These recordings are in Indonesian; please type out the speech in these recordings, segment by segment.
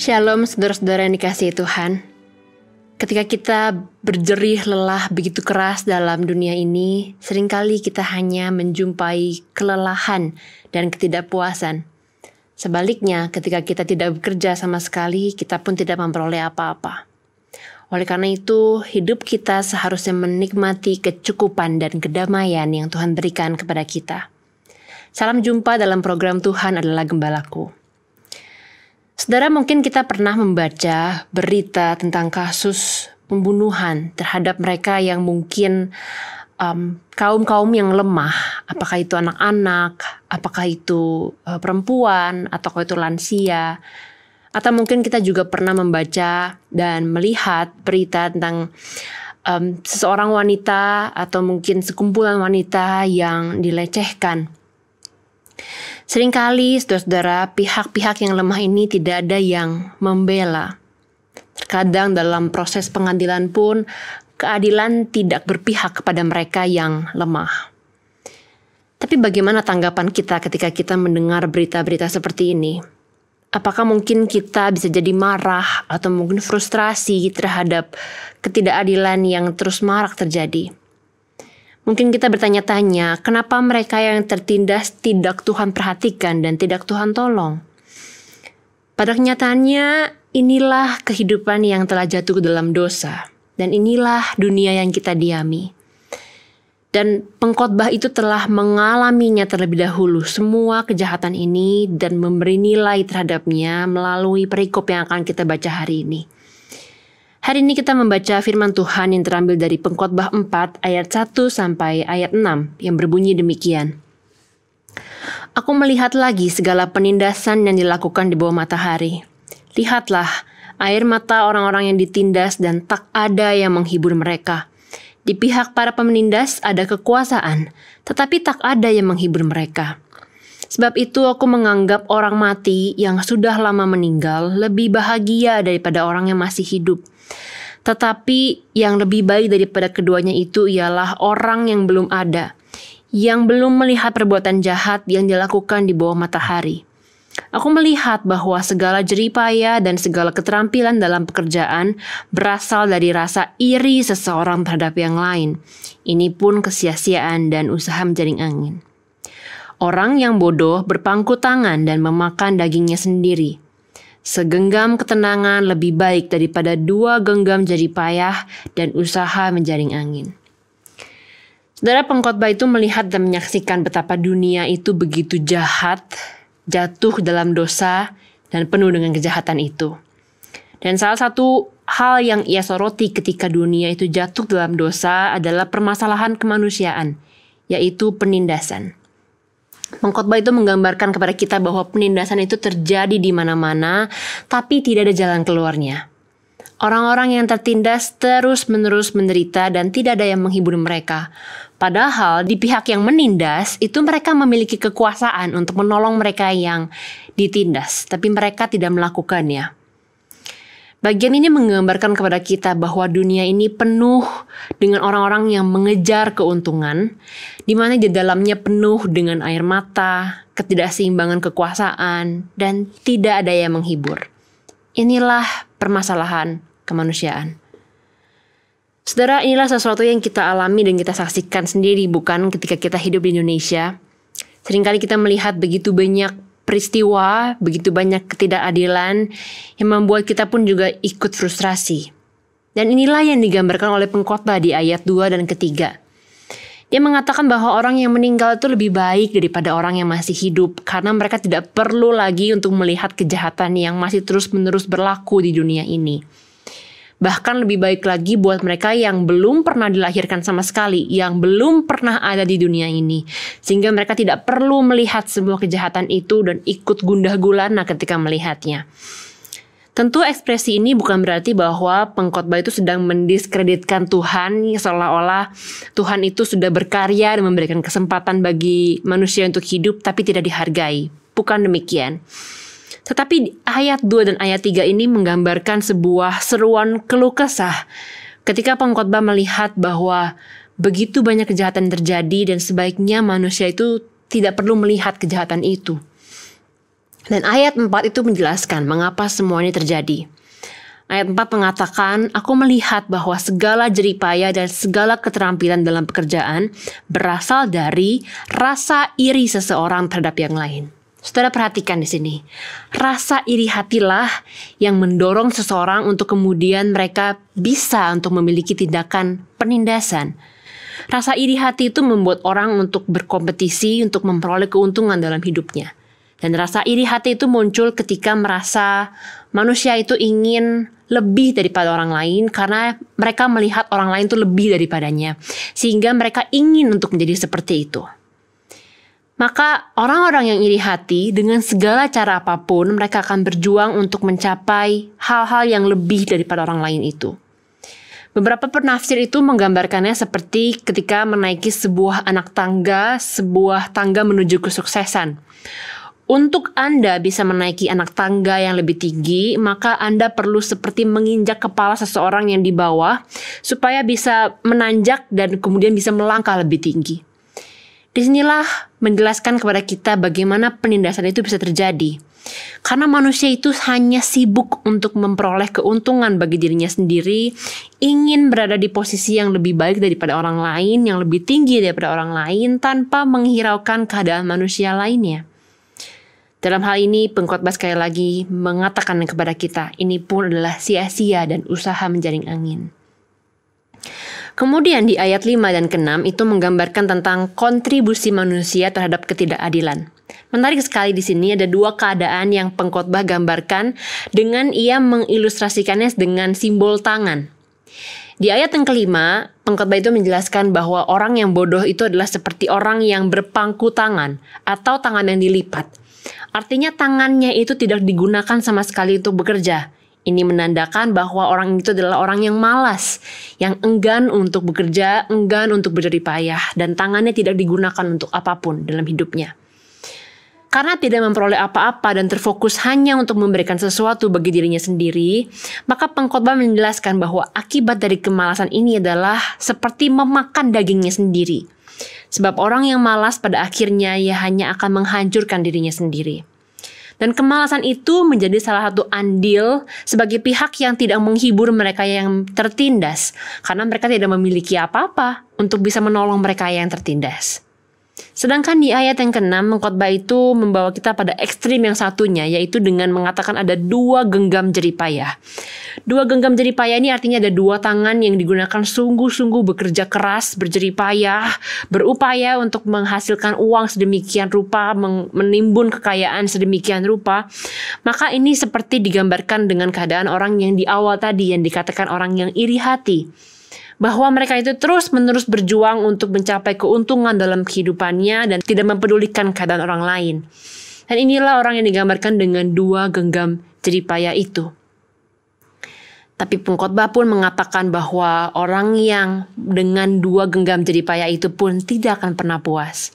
Shalom saudara-saudara yang dikasihi Tuhan. Ketika kita berjerih lelah begitu keras dalam dunia ini, seringkali kita hanya menjumpai kelelahan dan ketidakpuasan. Sebaliknya, ketika kita tidak bekerja sama sekali, kita pun tidak memperoleh apa-apa. Oleh karena itu, hidup kita seharusnya menikmati kecukupan dan kedamaian yang Tuhan berikan kepada kita. Salam jumpa dalam program Tuhan adalah Gembalaku. Saudara, mungkin kita pernah membaca berita tentang kasus pembunuhan terhadap mereka yang mungkin kaum-kaum yang lemah, apakah itu anak-anak, apakah itu perempuan, atau itu lansia. Atau mungkin kita juga pernah membaca dan melihat berita tentang seseorang wanita atau mungkin sekumpulan wanita yang dilecehkan. Seringkali saudara-saudara, pihak-pihak yang lemah ini tidak ada yang membela. Terkadang dalam proses pengadilan pun, keadilan tidak berpihak kepada mereka yang lemah. Tapi bagaimana tanggapan kita ketika kita mendengar berita-berita seperti ini? Apakah mungkin kita bisa jadi marah atau mungkin frustrasi terhadap ketidakadilan yang terus marak terjadi? Mungkin kita bertanya-tanya, kenapa mereka yang tertindas tidak Tuhan perhatikan dan tidak Tuhan tolong? Pada kenyataannya, inilah kehidupan yang telah jatuh ke dalam dosa. Dan inilah dunia yang kita diami. Dan pengkhotbah itu telah mengalaminya terlebih dahulu, semua kejahatan ini, dan memberi nilai terhadapnya melalui perikop yang akan kita baca hari ini. Hari ini kita membaca firman Tuhan yang terambil dari Pengkhotbah 4 ayat 1 sampai ayat 6 yang berbunyi demikian. Aku melihat lagi segala penindasan yang dilakukan di bawah matahari. Lihatlah, air mata orang-orang yang ditindas dan tak ada yang menghibur mereka. Di pihak para penindas ada kekuasaan, tetapi tak ada yang menghibur mereka. Sebab itu aku menganggap orang mati yang sudah lama meninggal lebih bahagia daripada orang yang masih hidup. Tetapi yang lebih baik daripada keduanya itu ialah orang yang belum ada, yang belum melihat perbuatan jahat yang dilakukan di bawah matahari. Aku melihat bahwa segala jeripaya dan segala keterampilan dalam pekerjaan berasal dari rasa iri seseorang terhadap yang lain. Ini pun kesia-siaan dan usaha menjaring angin. Orang yang bodoh berpangku tangan dan memakan dagingnya sendiri. Segenggam ketenangan lebih baik daripada 2 genggam jeripayah dan usaha menjaring angin. Saudara, pengkhotbah itu melihat dan menyaksikan betapa dunia itu begitu jahat, jatuh dalam dosa, dan penuh dengan kejahatan itu. Dan salah satu hal yang ia soroti ketika dunia itu jatuh dalam dosa adalah permasalahan kemanusiaan, yaitu penindasan. Pengkhotbah itu menggambarkan kepada kita bahwa penindasan itu terjadi di mana-mana, tapi tidak ada jalan keluarnya. Orang-orang yang tertindas terus-menerus menderita dan tidak ada yang menghibur mereka. Padahal di pihak yang menindas itu mereka memiliki kekuasaan untuk menolong mereka yang ditindas, tapi mereka tidak melakukannya. Bagian ini menggambarkan kepada kita bahwa dunia ini penuh dengan orang-orang yang mengejar keuntungan, di mana di dalamnya penuh dengan air mata, ketidakseimbangan kekuasaan, dan tidak ada yang menghibur. Inilah permasalahan kemanusiaan. Saudara, inilah sesuatu yang kita alami dan kita saksikan sendiri, bukan ketika kita hidup di Indonesia. Seringkali kita melihat begitu banyak peristiwa, begitu banyak ketidakadilan yang membuat kita pun juga ikut frustrasi. Dan inilah yang digambarkan oleh pengkhotbah di ayat 2 dan ketiga. Dia mengatakan bahwa orang yang meninggal itu lebih baik daripada orang yang masih hidup, karena mereka tidak perlu lagi untuk melihat kejahatan yang masih terus-menerus berlaku di dunia ini. Bahkan lebih baik lagi buat mereka yang belum pernah dilahirkan sama sekali, yang belum pernah ada di dunia ini. Sehingga mereka tidak perlu melihat semua kejahatan itu dan ikut gundah gulana ketika melihatnya. Tentu ekspresi ini bukan berarti bahwa pengkhotbah itu sedang mendiskreditkan Tuhan, seolah-olah Tuhan itu sudah berkarya dan memberikan kesempatan bagi manusia untuk hidup tapi tidak dihargai. Bukan demikian. Tetapi ayat 2 dan ayat 3 ini menggambarkan sebuah seruan keluh kesah ketika pengkhotbah melihat bahwa begitu banyak kejahatan terjadi dan sebaiknya manusia itu tidak perlu melihat kejahatan itu. Dan ayat 4 itu menjelaskan mengapa semua ini terjadi. Ayat 4 mengatakan, aku melihat bahwa segala jeripaya dan segala keterampilan dalam pekerjaan berasal dari rasa iri seseorang terhadap yang lain. Saudara perhatikan di sini, rasa iri hatilah yang mendorong seseorang untuk kemudian mereka bisa untuk memiliki tindakan penindasan. Rasa iri hati itu membuat orang untuk berkompetisi untuk memperoleh keuntungan dalam hidupnya. Dan rasa iri hati itu muncul ketika merasa manusia itu ingin lebih daripada orang lain karena mereka melihat orang lain itu lebih daripadanya. Sehingga mereka ingin untuk menjadi seperti itu. Maka orang-orang yang iri hati dengan segala cara apapun mereka akan berjuang untuk mencapai hal-hal yang lebih daripada orang lain itu. Beberapa penafsir itu menggambarkannya seperti ketika menaiki sebuah sebuah tangga menuju kesuksesan. Untuk Anda bisa menaiki anak tangga yang lebih tinggi, maka Anda perlu seperti menginjak kepala seseorang yang di bawah supaya bisa menanjak dan kemudian bisa melangkah lebih tinggi. Disinilah menjelaskan kepada kita bagaimana penindasan itu bisa terjadi. Karena manusia itu hanya sibuk untuk memperoleh keuntungan bagi dirinya sendiri, ingin berada di posisi yang lebih baik daripada orang lain, yang lebih tinggi daripada orang lain, tanpa menghiraukan keadaan manusia lainnya. Dalam hal ini, pengkhotbah sekali lagi mengatakan kepada kita, ini pun adalah sia-sia dan usaha menjaring angin. Kemudian di ayat 5 dan ke-6 itu menggambarkan tentang kontribusi manusia terhadap ketidakadilan. Menarik sekali di sini ada dua keadaan yang pengkhotbah gambarkan dengan ia mengilustrasikannya dengan simbol tangan. Di ayat yang kelima, pengkhotbah itu menjelaskan bahwa orang yang bodoh itu adalah seperti orang yang berpangku tangan atau tangan yang dilipat. Artinya tangannya itu tidak digunakan sama sekali untuk bekerja. Ini menandakan bahwa orang itu adalah orang yang malas, yang enggan untuk bekerja, enggan untuk berjerih payah, dan tangannya tidak digunakan untuk apapun dalam hidupnya. Karena tidak memperoleh apa-apa dan terfokus hanya untuk memberikan sesuatu bagi dirinya sendiri, maka pengkhotbah menjelaskan bahwa akibat dari kemalasan ini adalah seperti memakan dagingnya sendiri. Sebab orang yang malas pada akhirnya ia hanya akan menghancurkan dirinya sendiri. Dan kemalasan itu menjadi salah satu andil sebagai pihak yang tidak menghibur mereka yang tertindas. Karena mereka tidak memiliki apa-apa untuk bisa menolong mereka yang tertindas. Sedangkan di ayat yang ke-6, pengkhotbah itu membawa kita pada ekstrim yang satunya, yaitu dengan mengatakan ada dua genggam jeripaya. Dua genggam jeripaya ini artinya ada dua tangan yang digunakan sungguh-sungguh bekerja keras, berjeripayah, berupaya untuk menghasilkan uang sedemikian rupa, menimbun kekayaan sedemikian rupa. Maka ini seperti digambarkan dengan keadaan orang yang di awal tadi, yang dikatakan orang yang iri hati. Bahwa mereka itu terus-menerus berjuang untuk mencapai keuntungan dalam kehidupannya dan tidak mempedulikan keadaan orang lain. Dan inilah orang yang digambarkan dengan dua genggam jeripaya itu. Tapi pengkhotbah pun mengatakan bahwa orang yang dengan dua genggam jeripaya itu pun tidak akan pernah puas.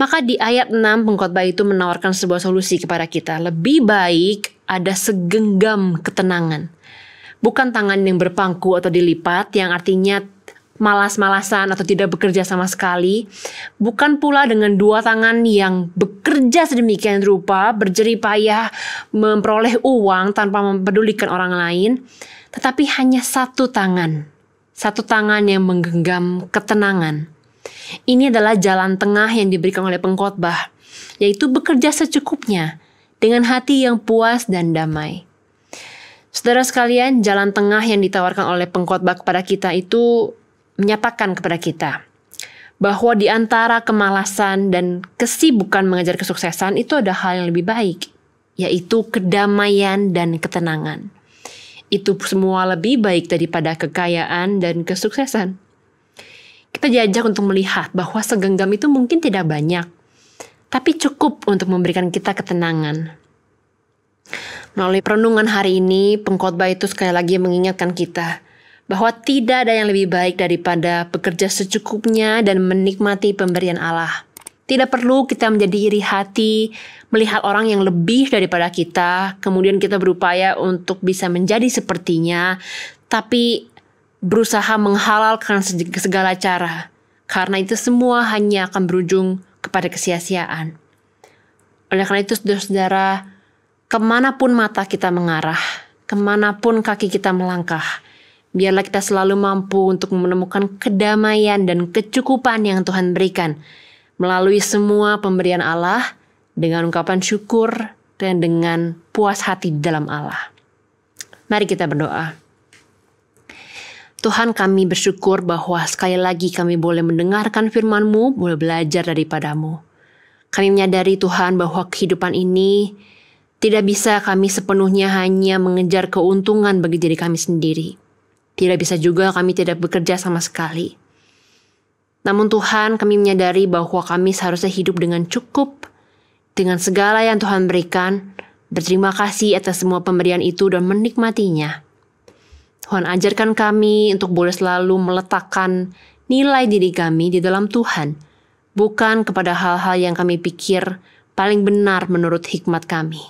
Maka di ayat 6 pengkhotbah itu menawarkan sebuah solusi kepada kita. Lebih baik ada segenggam ketenangan. Bukan tangan yang berpangku atau dilipat, yang artinya malas-malasan atau tidak bekerja sama sekali. Bukan pula dengan dua tangan yang bekerja sedemikian rupa, berjerih payah, memperoleh uang tanpa mempedulikan orang lain. Tetapi hanya satu tangan. Satu tangan yang menggenggam ketenangan. Ini adalah jalan tengah yang diberikan oleh pengkhotbah, yaitu bekerja secukupnya, dengan hati yang puas dan damai. Saudara sekalian, jalan tengah yang ditawarkan oleh pengkhotbah kepada kita itu menyatakan kepada kita bahwa di antara kemalasan dan kesibukan mengejar kesuksesan itu ada hal yang lebih baik, yaitu kedamaian dan ketenangan. Itu semua lebih baik daripada kekayaan dan kesuksesan. Kita diajak untuk melihat bahwa segenggam itu mungkin tidak banyak, tapi cukup untuk memberikan kita ketenangan. Melalui perenungan hari ini, pengkhotbah itu sekali lagi mengingatkan kita bahwa tidak ada yang lebih baik daripada bekerja secukupnya dan menikmati pemberian Allah. Tidak perlu kita menjadi iri hati, melihat orang yang lebih daripada kita, kemudian kita berupaya untuk bisa menjadi sepertinya, tapi berusaha menghalalkan segala cara, karena itu semua hanya akan berujung kepada kesia-siaan. Oleh karena itu saudara-saudara, kemanapun mata kita mengarah, kemanapun kaki kita melangkah, biarlah kita selalu mampu untuk menemukan kedamaian dan kecukupan yang Tuhan berikan melalui semua pemberian Allah dengan ungkapan syukur dan dengan puas hati di dalam Allah. Mari kita berdoa. Tuhan, kami bersyukur bahwa sekali lagi kami boleh mendengarkan firman-Mu, boleh belajar daripada-Mu. Kami menyadari Tuhan bahwa kehidupan ini tidak bisa kami sepenuhnya hanya mengejar keuntungan bagi diri kami sendiri. Tidak bisa juga kami tidak bekerja sama sekali. Namun Tuhan, kami menyadari bahwa kami seharusnya hidup dengan cukup, dengan segala yang Tuhan berikan, berterima kasih atas semua pemberian itu dan menikmatinya. Tuhan, ajarkan kami untuk boleh selalu meletakkan nilai diri kami di dalam Tuhan, bukan kepada hal-hal yang kami pikir paling benar menurut hikmat kami.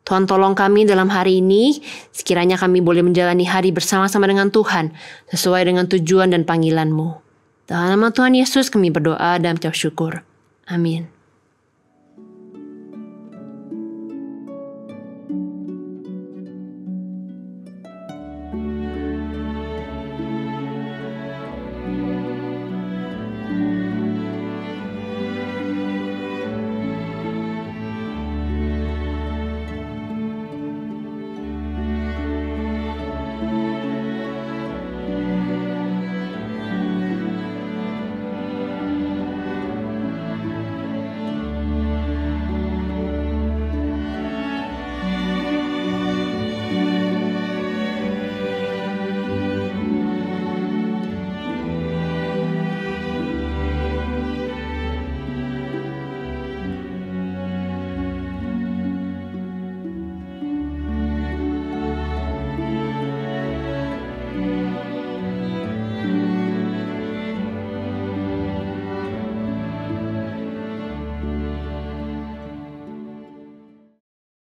Tuhan, tolong kami dalam hari ini, sekiranya kami boleh menjalani hari bersama-sama dengan Tuhan, sesuai dengan tujuan dan panggilan-Mu. Dalam nama Tuhan Yesus kami berdoa dan mengucap syukur. Amin.